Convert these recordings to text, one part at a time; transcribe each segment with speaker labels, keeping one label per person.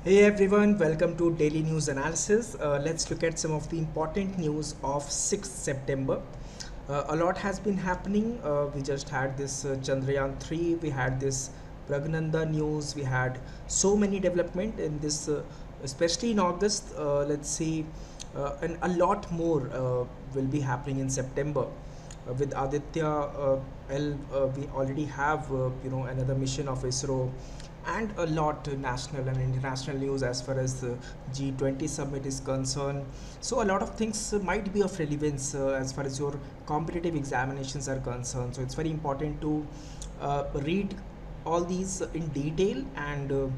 Speaker 1: Hey everyone, welcome to Daily News Analysis. Let's look at some of the important news of 6th September. A lot has been happening. We just had this Chandrayaan 3, we had this Pragnanda news, we had so many development in this, especially in August. Let's see, and a lot more will be happening in September. With Aditya we already have another mission of ISRO and a lot national and international news as far as the G20 summit is concerned. So a lot of things might be of relevance as far as your competitive examinations are concerned. So it's very important to read all these in detail and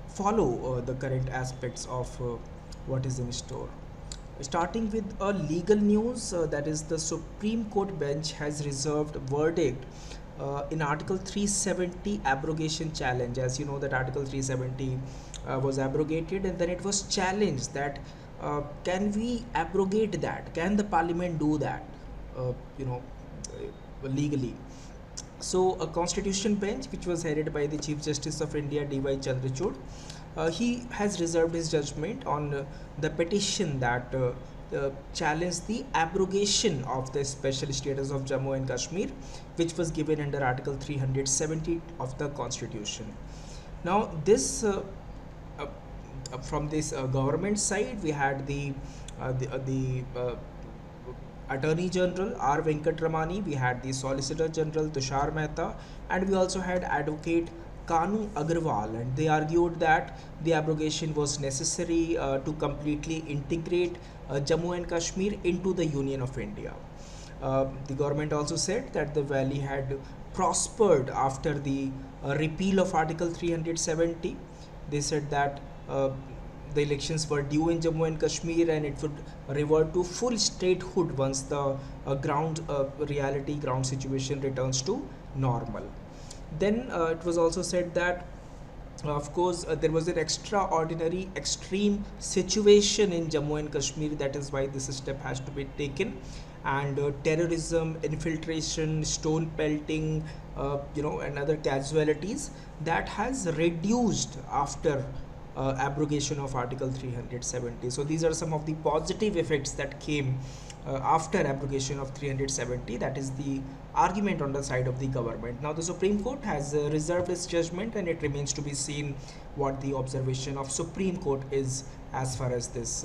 Speaker 1: follow the current aspects of what is in store. Starting with a legal news, that is the Supreme Court bench has reserved verdict in Article 370 abrogation challenge. As you know that Article 370 was abrogated, and then it was challenged that can we abrogate that? Can the Parliament do that? Legally. So a constitution bench which was headed by the Chief Justice of India D.Y. Chandrachud, he has reserved his judgment on the petition that challenged the abrogation of the special status of Jammu and Kashmir, which was given under Article 370 of the Constitution. Now this from this government side, we had the Attorney General R. Venkatramani, we had the Solicitor General Tushar Mehta, and we also had Advocate Kanu Agarwal, and they argued that the abrogation was necessary to completely integrate Jammu and Kashmir into the Union of India. The government also said that the valley had prospered after the repeal of Article 370. They said that the elections were due in Jammu and Kashmir, and it would revert to full statehood once the ground situation returns to normal. Then it was also said that of course there was an extraordinary extreme situation in Jammu and Kashmir, that is why this step has to be taken, and terrorism, infiltration, stone pelting, and other casualties that has reduced after abrogation of Article 370. So these are some of the positive effects that came after abrogation of 370. That is the argument on the side of the government. Now the Supreme Court has reserved its judgment, and it remains to be seen what the observation of Supreme Court is as far as this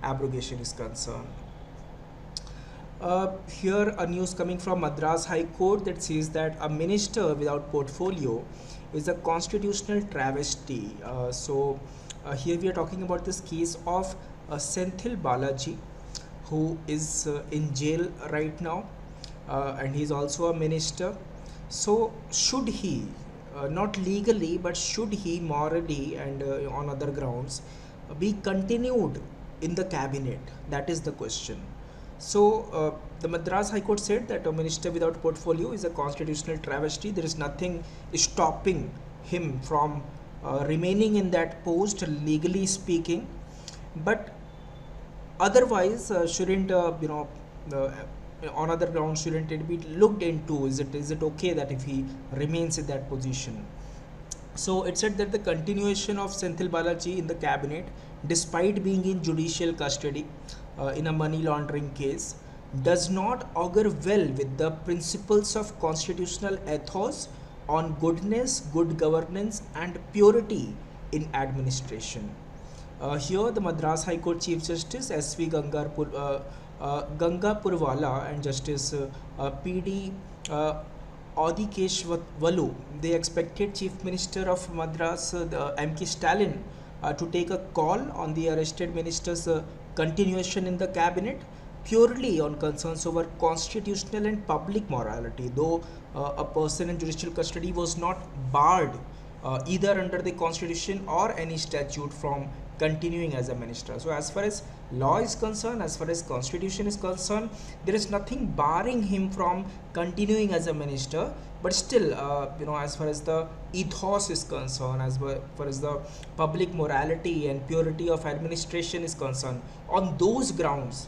Speaker 1: abrogation is concerned. Here a news coming from Madras High Court that says that a minister without portfolio is a constitutional travesty. Here we are talking about this case of Senthil Balaji, who is in jail right now, and he is also a minister. So should he, not legally, but should he morally and on other grounds be continued in the cabinet? That is the question. So the Madras High Court said that a minister without portfolio is a constitutional travesty. There is nothing stopping him from remaining in that post, legally speaking, but otherwise shouldn't on other grounds shouldn't it be looked into? Is it okay that if he remains in that position? So it said that the continuation of Senthil Balaji in the cabinet, despite being in judicial custody in a money laundering case, does not augur well with the principles of constitutional ethos on goodness, good governance, and purity in administration. Here, the Madras High Court Chief Justice S.V. Gangapurwala and Justice P.D. Adikeshwalu, they expected Chief Minister of Madras, M.K. Stalin, to take a call on the arrested minister's continuation in the cabinet purely on concerns over constitutional and public morality, though a person in judicial custody was not barred either under the constitution or any statute from continuing as a minister. So as far as law is concerned, as far as constitution is concerned, there is nothing barring him from continuing as a minister, but still as far as the ethos is concerned, as far as the public morality and purity of administration is concerned, on those grounds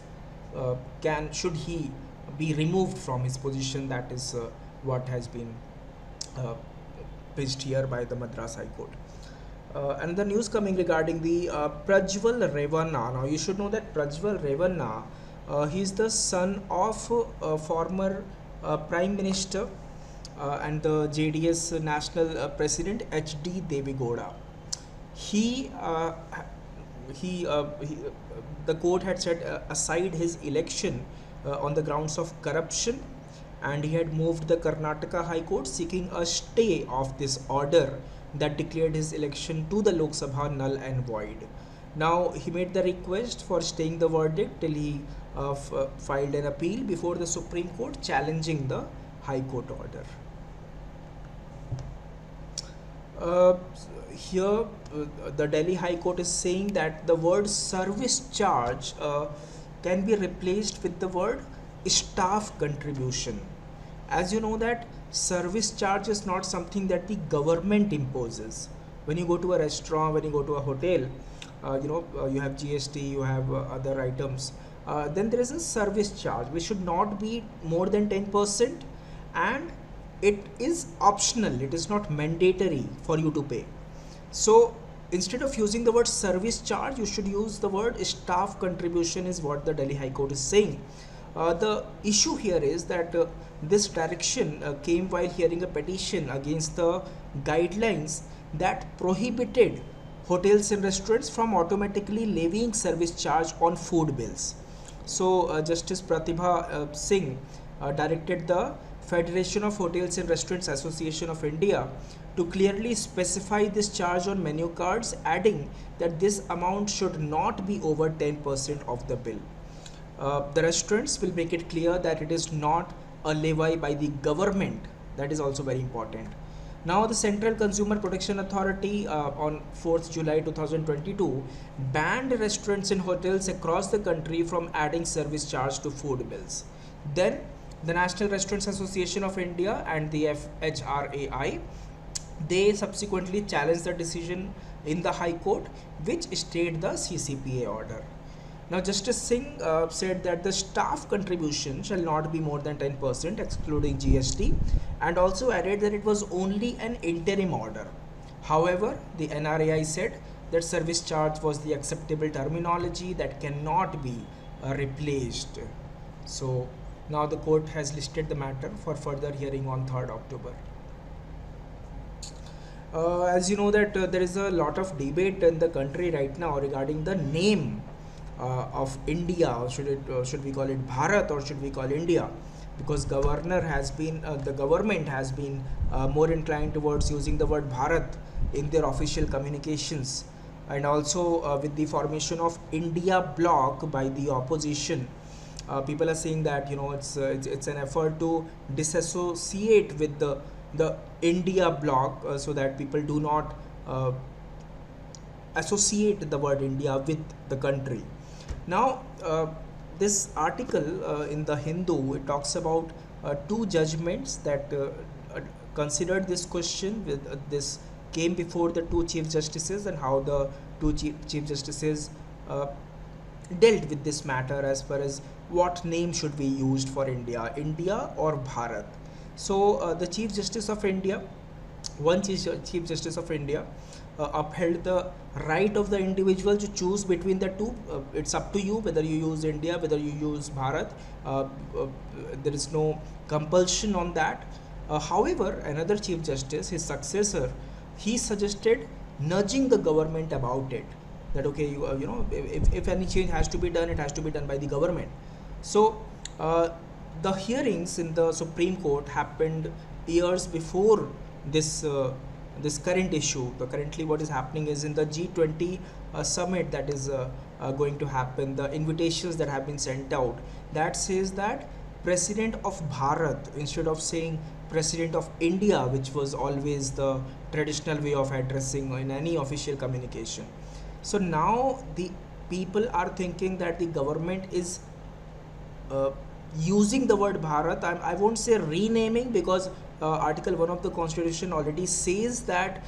Speaker 1: should he be removed from his position? That is what has been pitched here by the Madras High Court. Another news coming regarding the Prajwal Revanna. Now you should know that Prajwal Revanna, he's the son of former Prime Minister and the JDS National President H.D. Devegoda. He, uh, he the court had set aside his election on the grounds of corruption, and he had moved the Karnataka High Court seeking a stay of this order that declared his election to the Lok Sabha null and void. Now he made the request for staying the verdict till he filed an appeal before the Supreme Court challenging the High Court order. Uh, Here, the Delhi High Court is saying that the word service charge can be replaced with the word staff contribution. As you know that service charge is not something that the government imposes. When you go to a restaurant, when you go to a hotel, you have GST, you have other items. Then there is a service charge which should not be more than 10%, and it is optional. It is not mandatory for you to pay. So instead of using the word service charge, you should use the word staff contribution, is what the Delhi High Court is saying. The issue here is that this direction came while hearing a petition against the guidelines that prohibited hotels and restaurants from automatically levying service charge on food bills. So Justice Pratibha Singh directed the Federation of Hotels and Restaurants Association of India to clearly specify this charge on menu cards, adding that this amount should not be over 10% of the bill. The restaurants will make it clear that it is not a levy by the government. That is also very important. Now, the Central Consumer Protection Authority on 4th July 2022 banned restaurants and hotels across the country from adding service charge to food bills. Then, the National Restaurants Association of India and the FHRAI, they subsequently challenged the decision in the High Court, which stayed the CCPA order. Now, Justice Singh said that the staff contribution shall not be more than 10%, excluding GST, and also added that it was only an interim order. However, the NRAI said that service charge was the acceptable terminology that cannot be replaced. So, now the court has listed the matter for further hearing on 3rd October. As you know that there is a lot of debate in the country right now regarding the name of India. Should we call it Bharat or should we call India? Because the government has been more inclined towards using the word Bharat in their official communications, and also with the formation of India bloc by the opposition. People are saying that it's an effort to disassociate with the India bloc, so that people do not associate the word India with the country. Now, this article in the Hindu, it talks about two judgments that considered this question. With this came before the two chief justices, and how the two chief justices dealt with this matter as far as what name should be used for India, India or Bharat. So the Chief Justice of India, one Chief Justice of India, upheld the right of the individual to choose between the two. It's up to you whether you use India, whether you use Bharat. There is no compulsion on that. However, another Chief Justice, his successor, he suggested nudging the government about it. That okay, if any change has to be done, it has to be done by the government. So the hearings in the Supreme Court happened years before this current issue. Currently what is happening is in the G20 summit that is going to happen, the invitations that have been sent out, that says that President of Bharat instead of saying President of India, which was always the traditional way of addressing in any official communication. So now the people are thinking that the government is using the word Bharat. I won't say renaming, because Article 1 of the Constitution already says that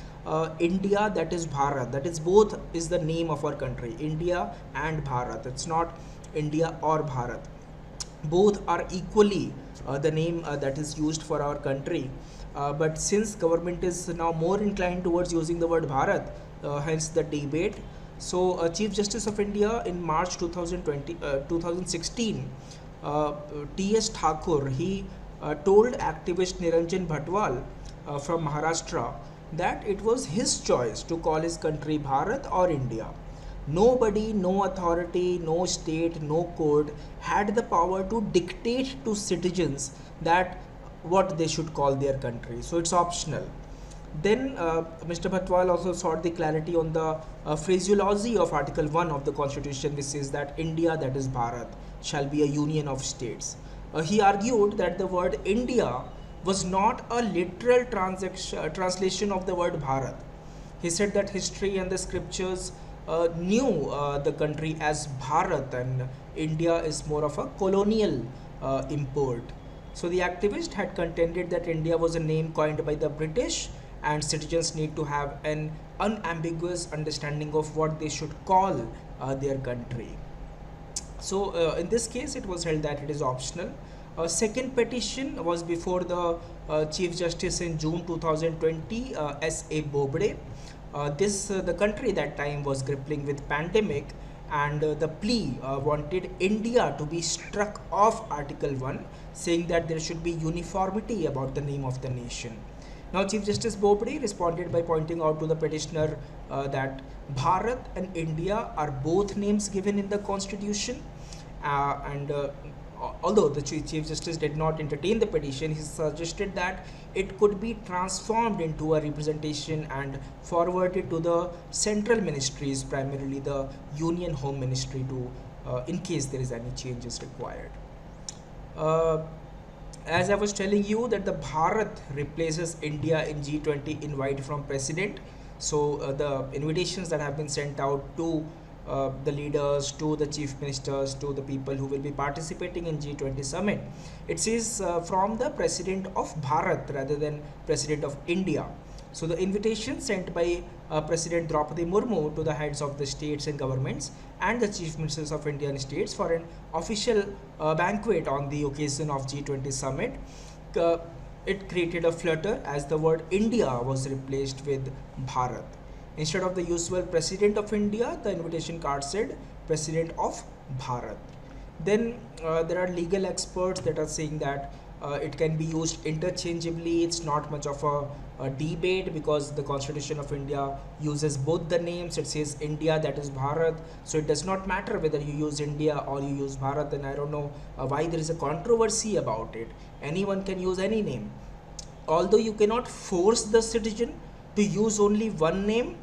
Speaker 1: India, that is Bharat, that is both is the name of our country, India and Bharat. It's not India or Bharat. Both are equally the name that is used for our country. But since government is now more inclined towards using the word Bharat, hence the debate. So Chief Justice of India in March 2016, T.S. Thakur, he told activist Niranjan Bhatwal from Maharashtra that it was his choice to call his country Bharat or India. Nobody, no authority, no state, no court had the power to dictate to citizens that what they should call their country. So it's optional. Then Mr. Bhatwal also sought the clarity on the phraseology of Article 1 of the Constitution, which says that India, that is Bharat, shall be a union of states. He argued that the word India was not a literal translation of the word Bharat. He said that history and the scriptures knew the country as Bharat, and India is more of a colonial import. So the activist had contended that India was a name coined by the British, and citizens need to have an unambiguous understanding of what they should call their country. So in this case, it was held that it is optional. A second petition was before the Chief Justice in June 2020, S.A. Bobde. The country that time was grappling with pandemic, and the plea wanted India to be struck off Article 1, saying that there should be uniformity about the name of the nation. Now Chief Justice Bobde responded by pointing out to the petitioner that Bharat and India are both names given in the constitution, and although the Chief Justice did not entertain the petition, he suggested that it could be transformed into a representation and forwarded to the central ministries, primarily the Union Home Ministry, to in case there is any changes required. As I was telling you that the Bharat replaces India in G20 invite from President. So the invitations that have been sent out to the leaders, to the chief ministers, to the people who will be participating in G20 summit, it says from the President of Bharat rather than President of India. So the invitation sent by President Draupadi Murmu to the heads of the states and governments and the chief ministers of Indian states for an official banquet on the occasion of G20 summit, it created a flutter as the word India was replaced with Bharat. Instead of the usual President of India, the invitation card said President of Bharat. Then there are legal experts that are saying that it can be used interchangeably. It's not much of a debate because the Constitution of India uses both the names. It says India, that is Bharat. So it does not matter whether you use India or you use Bharat, and I don't know why there is a controversy about it. Anyone can use any name. Although you cannot force the citizen to use only one name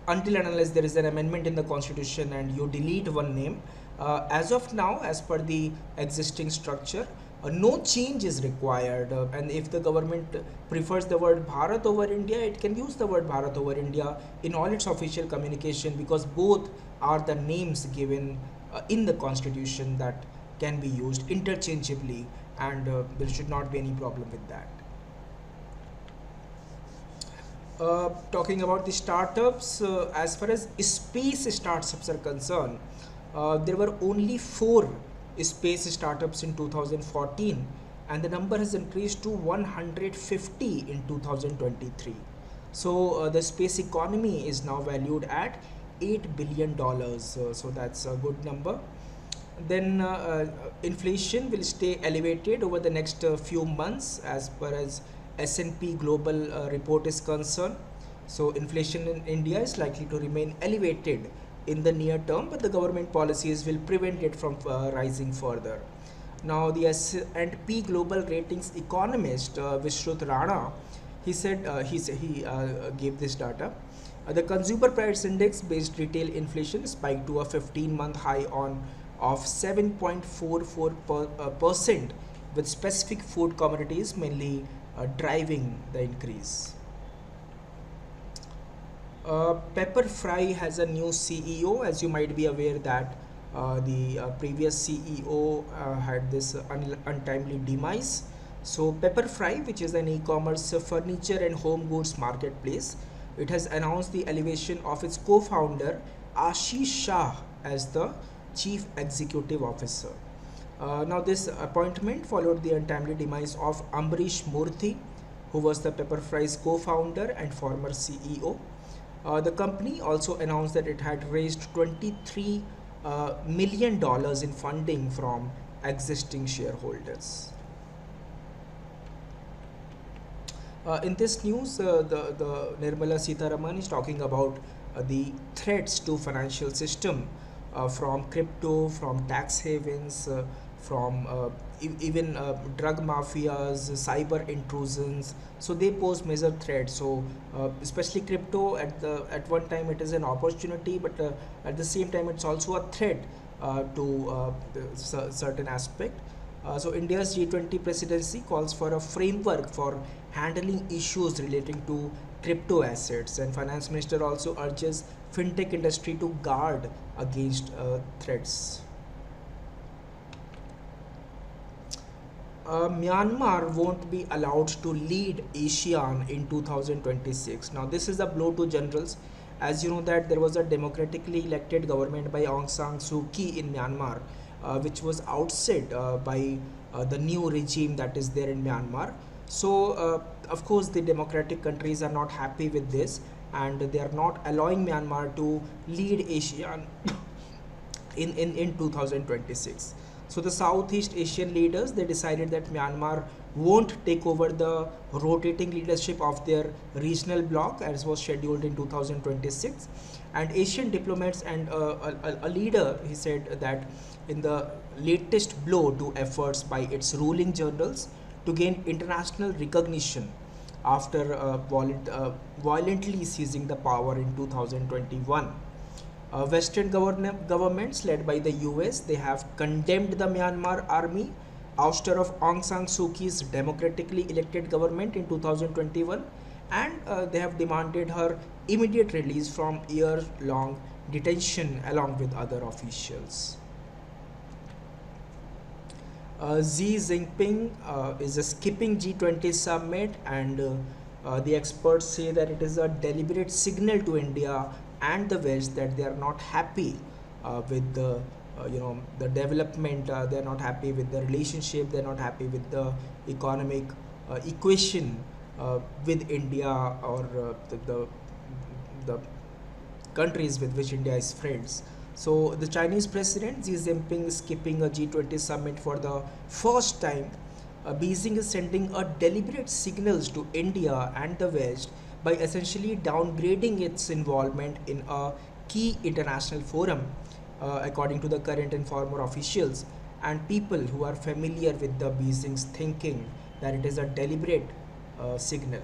Speaker 1: until and unless there is an amendment in the Constitution and you delete one name. As of now, as per the existing structure, no change is required, and if the government prefers the word Bharat over India, it can use the word Bharat over India in all its official communication, because both are the names given in the Constitution that can be used interchangeably, and there should not be any problem with that. Talking about the startups, as far as space startups are concerned, there were only 4 space startups in 2014, and the number has increased to 150 in 2023. So the space economy is now valued at $8 billion, so that's a good number. Then inflation will stay elevated over the next few months as per as S&P Global report is concerned. So inflation in India is likely to remain elevated in the near term, but the government policies will prevent it from rising further. Now the S&P Global Ratings economist Vishrut Rana, he said he gave this data. The consumer price index based retail inflation spiked to a 15-month high of 7.44%, with specific food commodities mainly driving the increase. Pepper Fry has a new CEO. As you might be aware that the previous CEO had this untimely demise. So Pepper Fry, which is an e-commerce furniture and home goods marketplace, it has announced the elevation of its co-founder Ashish Shah as the Chief Executive Officer. Now this appointment followed the untimely demise of Ambrish Murthy, who was the Pepper Fry's co-founder and former CEO. The company also announced that it had raised $23 million in funding from existing shareholders. In this news, the Nirmala Sitharaman is talking about the threats to financial system from crypto, from tax havens, from even drug mafias, cyber intrusions. So they pose major threats. So especially crypto, at one time it is an opportunity, but at the same time it's also a threat to certain aspect. So India's G20 presidency calls for a framework for handling issues relating to crypto assets, and finance minister also urges fintech industry to guard against threats. Myanmar won't be allowed to lead ASEAN in 2026. Now, this is a blow to generals. As you know that there was a democratically elected government by Aung San Suu Kyi in Myanmar, which was ousted by the new regime that is there in Myanmar. So, of course, the democratic countries are not happy with this, and they are not allowing Myanmar to lead ASEAN in 2026. So the Southeast Asian leaders, they decided that Myanmar won't take over the rotating leadership of their regional bloc as was scheduled in 2026. And Asian diplomats and a leader, he said that in the latest blow to efforts by its ruling generals to gain international recognition after violently seizing the power in 2021. Western governments led by the US, they have condemned the Myanmar army ouster of Aung San Suu Kyi's democratically elected government in 2021, and they have demanded her immediate release from year-long detention along with other officials. Xi Jinping is skipping G20 summit, and the experts say that it is a deliberate signal to India and the West that they are not happy with the the development. They are not happy with the relationship. They are not happy with the economic equation with India or the countries with which India is friends. So the Chinese president Xi Jinping is skipping a G20 summit for the first time. Beijing is sending a deliberate signals to India and the West by essentially downgrading its involvement in a key international forum, according to the current and former officials and people who are familiar with the Beijing's thinking that it is a deliberate signal.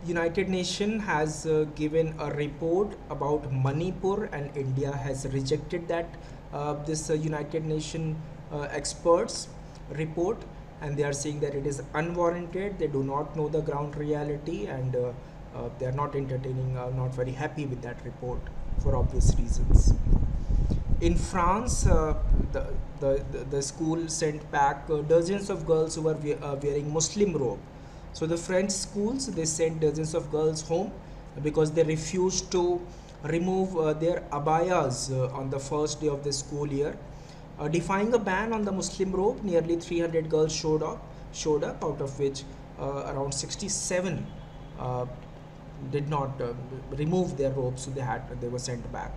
Speaker 1: United Nations has given a report about Manipur, and India has rejected that this United Nations experts report, and they are saying that it is unwarranted. They do not know the ground reality, and they are not entertaining, not very happy with that report for obvious reasons. In France, the school sent back dozens of girls who were wearing Muslim robe. So the French schools, they sent dozens of girls home because they refused to remove their abayas on the first day of the school year. Defying a ban on the Muslim robe, nearly 300 girls showed up, out of which around 67 did not remove their robes, so they were sent back.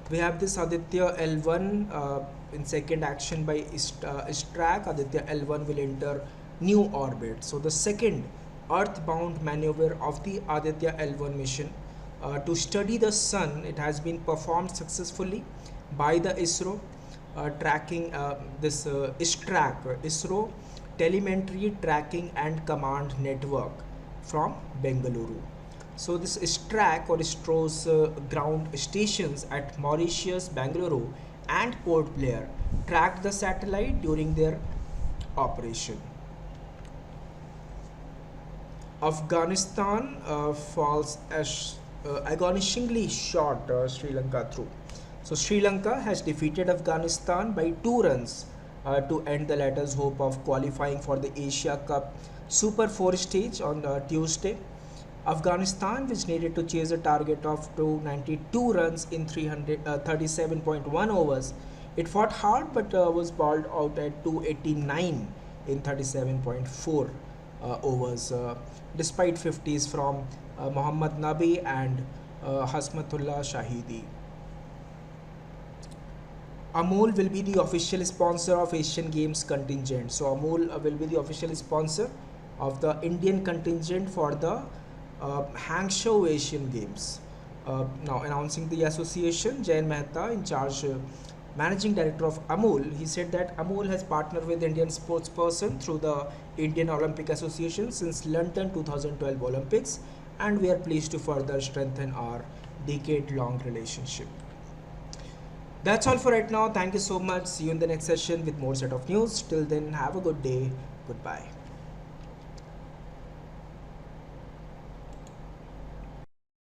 Speaker 1: We have this Aditya L1 in second action by Istrak. Aditya L1 will enter new orbit. So the second earthbound maneuver of the Aditya L1 mission to study the sun, it has been performed successfully by the ISRO, tracking this ISRO Telemetry Tracking and Command Network from Bengaluru. So this ISTRAC or ISRO's ground stations at Mauritius, Bengaluru and Port Blair tracked the satellite during their operation. Afghanistan falls agonizingly short Sri Lanka through. So Sri Lanka has defeated Afghanistan by 2 runs to end the latter's hope of qualifying for the Asia Cup Super 4 stage on Tuesday. Afghanistan, which needed to chase a target of 292 runs in 337.1 overs, it fought hard but was bowled out at 289 in 37.4 overs, despite 50s from Mohammad Nabi and Hasmatullah Shahidi. Amul will be the official sponsor of Asian Games contingent. So Amul will be the official sponsor of the Indian contingent for the Hangzhou Asian Games. Now announcing the association, Jayan Mehta, in charge managing director of Amul, he said that Amul has partnered with Indian sportsperson through the Indian Olympic Association since London 2012 Olympics, and we are pleased to further strengthen our decade-long relationship. That's all for right now. Thank you so much. See you in the next session with more set of news. Till then, have a good day. Goodbye.